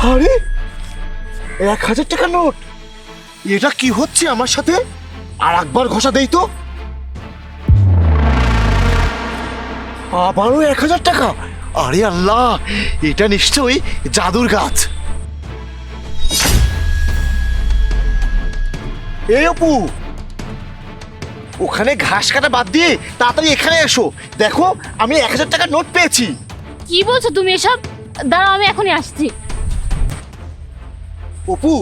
আরে 1000 টাকার নোট! এটা কি হচ্ছে আমার সাথে? আর একবার ঘষা দেই তো। আবারও 1000 টাকা! আরে আল্লাহ, এটা নিশ্চয়ই জাদুর গাছ। এই অপু, ওখানে ঘাস কাটা বাদ দিয়ে তাড়াতাড়ি এখানে এসো। দেখো, আমি 1000 টাকার নোট পেয়েছি। কি বলছো তুমি এসব? দাঁড়াও, আমি এখনই আসছি। অপু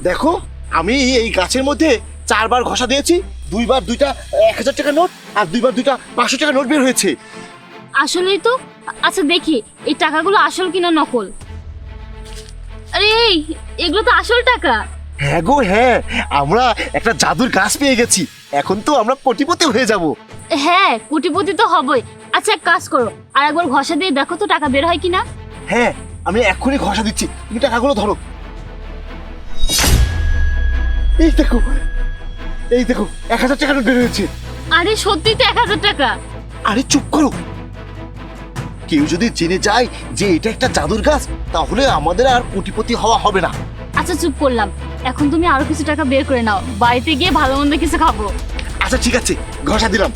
দেখো, আমি এই গাছের মধ্যে 4 বার ঘষা দিয়েছি। 2 বার 2টা 1000 টাকার নোট, আর 2 বার 2টা 500 টাকার নোট বের হয়েছে। আসলেই তো। আচ্ছা দেখি এই টাকাগুলো আসল কিনা নকল। আরে এগুলো তো আসল টাকা। হ্যাঁ গো হ্যাঁ, আমরা একটা জাদুর গাছ পেয়ে গেছি। এখন তো আমরা কোটিপতি হয়ে যাব। হ্যাঁ, কোটিপতি তো হবই। আচ্ছা এক কাজ করো, আর একবার ঘষা দিয়ে দেখো তো টাকা বের হয় কিনা। হ্যাঁ, আমি এক্ষুনি ঘষা দিচ্ছি, তুমি টাকাগুলো ধরো। এই দেখো, এই দেখো 1000 টাকার নোট বের হয়েছে। আরে সত্যি তো 1000 টাকা। আরে চুপ করো, কেউ যদি জেনে যায় যে এটা একটা জাদুর গাছ, তাহলে আমাদের আর কোটিপতি হওয়া হবে না। আচ্ছা চুপ করলাম, এখন তুমি আরো কিছু টাকা বের করে নাও, বাড়িতে গিয়ে ভালো মন্দ কিছু খাবো। আচ্ছা ঠিক আছে, ঘষা দিলাম।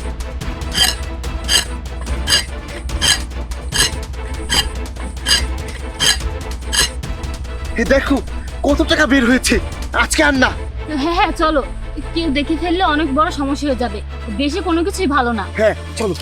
এ দেখো কত টাকা বের হয়েছে, আজকে আর না। হ্যাঁ হ্যাঁ চলো, কেউ দেখে ফেললে অনেক বড় সমস্যা হয়ে যাবে। বেশি কোনো কিছুই ভালো না। হ্যাঁ চলো।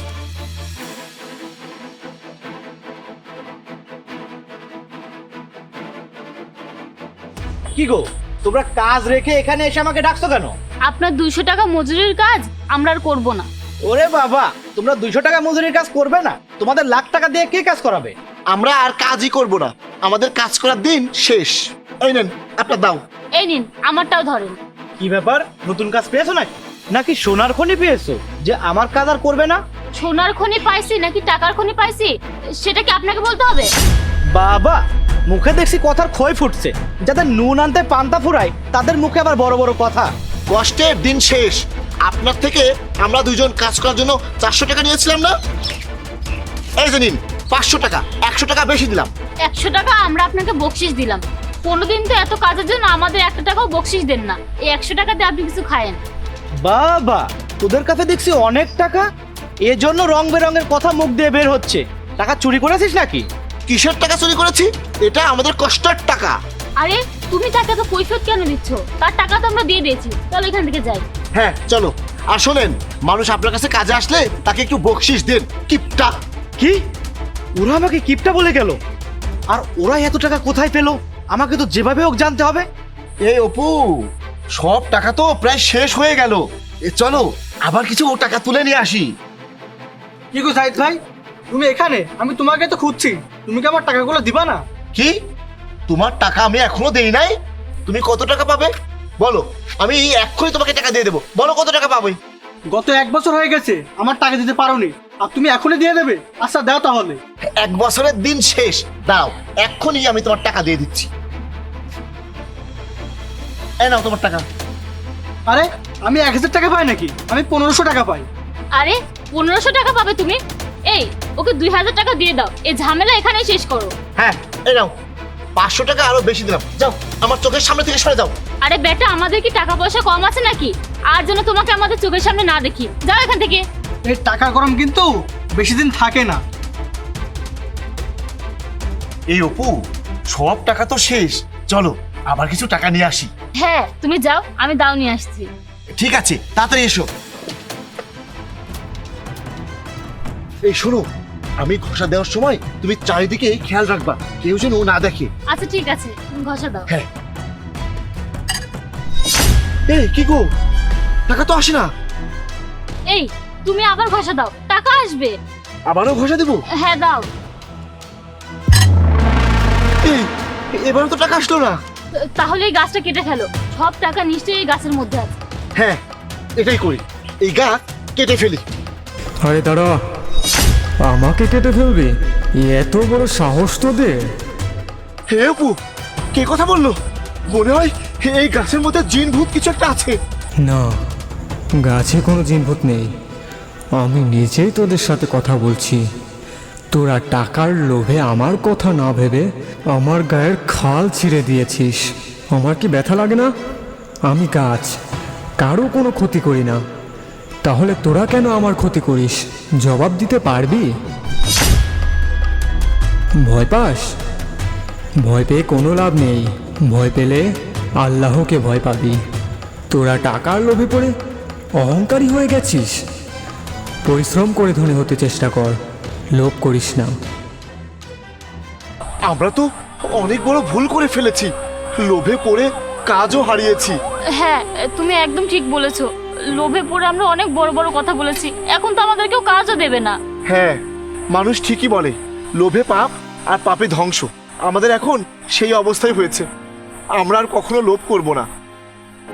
কি গো, তোমরা কাজ রেখে এখানে এসে আমাকে ডাকছো কেন? আপনার 200 টাকা মজুরির কাজ আমরা আর করবো না। ওরে বাবা, তোমরা 200 টাকা মজুরির কাজ করবে না? তোমাদের লাখ টাকা দিয়ে কে কাজ করাবে? আমরা আর কাজই করব না, আমাদের কাজ করার দিন শেষ। এই নেন আপনার দাও। এই নিন, আমারটাও ধরেন। কি ব্যাপার, নতুন কাজ পেয়েছো নাকি সোনার খনি পেয়েছো যে আমার কাজ আর করবে না? সোনার খনি পাইছি নাকি টাকার খনি পাইছি সেটা কি আপনাকে বলতে হবে? বাবা, মুখে দেখছি কথার ক্ষয় ফুটছে। যাদের নুন আনতে পান্তা ফুরায় তাদের মুখে আবার বড় বড় কথা। কষ্টের দিন শেষ। আপনার থেকে আমরা দুজন কাজ করার জন্য 400 টাকা নিয়েছিলাম না? এই যে নিন 500 টাকা, 100 টাকা বেশি দিলাম। 100 টাকা আমরা আপনাকে বকশিশ দিলাম। কোনোদিন তো এত কাজের জন্য আমাদের 1 টাকাও বকশিশ দেন না। এই 100 টাকা দিয়ে আপনি কিছু খায়েন। বাবা, তোদের কাছে দেখছি অনেক টাকা, এজন্য রং বেরঙের কথা মুখ দিয়ে বের হচ্ছে। টাকা চুরি করেছিস নাকি? কিসের টাকা চুরি করেছি? এটা আমাদের কষ্টের টাকা। আরে তুমি তাকে তো কৈফিয়ত কেন দিচ্ছ? তার টাকা তো আমরা দিয়ে দিয়েছি। চলো এখান থেকে যাই। হ্যাঁ চলো। আর শোনেন, মানুষ আপনার কাছে কাজে আসলে তাকে একটু বকশিশ দেন। কিপটা! কি? ওরা আমাকে কিপটা বলে গেল? আর ওরা এত টাকা কোথায় পেলো? আমাকে তো যেভাবে হোক জানতে হবে। এই অপু, সব টাকা তো প্রায় শেষ হয়ে গেল। চলো আবার কিছু টাকা তুলে নিয়ে আসি। কি গো জাহিদ ভাই, তুমি এখানে? আমি তোমাকে তো খুঁজছি। তুমি কি আমার টাকাগুলো দিবা না? কি? তোমার টাকা আমি এখনো দেই নাই? তুমি কত টাকা পাবে বলো, আমি এক্ষুনি তোমাকে টাকা দিয়ে দেবো। বলো কত টাকা পাবে? গত 1 বছর হয়ে গেছে আমার টাকা দিতে পারোনি, আর তুমি এখনই দিয়ে দেবে? আচ্ছা দাও তাহলে। 1 বছরের দিন শেষ। দাও, এক্ষুনি আমি তোমার টাকা দিয়ে দিচ্ছি। এই নাও তোমার টাকা। আরে আমি 1000 টাকা পাই নাকি? আমি 1500 টাকা পাই। আরে 1500 টাকা পাবে তুমি? এই ওকে 2000 টাকা দিয়ে দাও। এই ঝামেলা এখানেই শেষ করো। হ্যাঁ এই নাও, 500 টাকা আরো বেশি দিলাম। যাও, আমার চোখের সামনে থেকে সরে যাও। আরে বেটা, আমাদের কি টাকা পয়সা কম আছে নাকি? আর যেন তোমাকে আমাদের চোখের সামনে না দেখি। যাও এখান থেকে। এই টাকা গরম কিন্তু বেশি দিন থাকে না। এই অপু, সব টাকা তো শেষ। চলো আবার কিছু টাকা নিয়ে আসি। হ্যাঁ তুমি যাও, আমি দাও নিয়ে আসছি। ঠিক আছে, তাড়াতাড়ি এসো। এই শোনো, আমি ঘষা দেওয়ার সময় তুমি চারিদিকে খেয়াল রাখবা, কেউ যেন না দেখে। আচ্ছা ঠিক আছে, তুমি ঘষা দাও। হ্যাঁ। এই কি গো, টাকা তো আসে না। এই তুমি আবার ঘষা দাও, টাকা আসবে। আবারও ঘষা দেবো? হ্যাঁ দাও। এই এবারও তো টাকা আসলো না। তাহলে এই গাছটা কেটে ফেলো। সব টাকা নিশ্চয়ই এই গাছের মধ্যে আছে। হ্যাঁ, এটাই করি। এই গাছ কেটে ফেলি। আরে দাঁড়া, আমাকে কেটে ফেলবি? এত বড় সাহস তোদের? হে অপু, কে কথা বললো? মনে হয় এই গাছের মধ্যে জিন ভূত কিছু একটা আছে। না, গাছে কোনো জিনভূত নেই। আমি নিজেই তোদের সাথে কথা বলছি। তোরা টাকার লোভে আমার কথা না ভেবে আমার গায়ের খাল ছিঁড়ে দিয়েছিস। আমার কি ব্যথা লাগে না? আমি গাছ, কারো কোনো ক্ষতি করি না। তাহলে তোরা কেন আমার ক্ষতি করিস? জবাব দিতে পারবি? ভয় পাস? ভয় পেয়ে কোনো লাভ নেই। ভয় পেলে আল্লাহকে ভয় পাবি। তোরা টাকার লোভে পড়ে অহংকারী হয়ে গেছিস। পরিশ্রম করে ধনী হতে চেষ্টা কর, লোভ করিস না। আমরা তো অনেক বড় ভুল করে ফেলেছি, লোভে পড়ে কাজও হারিয়েছি। হ্যাঁ, তুমি একদম ঠিক বলেছো। লোভে পড়ে আমরা অনেক বড় বড় কথা বলেছি, এখন তো আমাদের কেউ কাজও দেবে না। হ্যাঁ, মানুষ ঠিকই বলে, লোভে পাপ আর পাপে ধ্বংস। আমাদের এখন সেই অবস্থাই হয়েছে। আমরা আর কখনো লোভ করব না।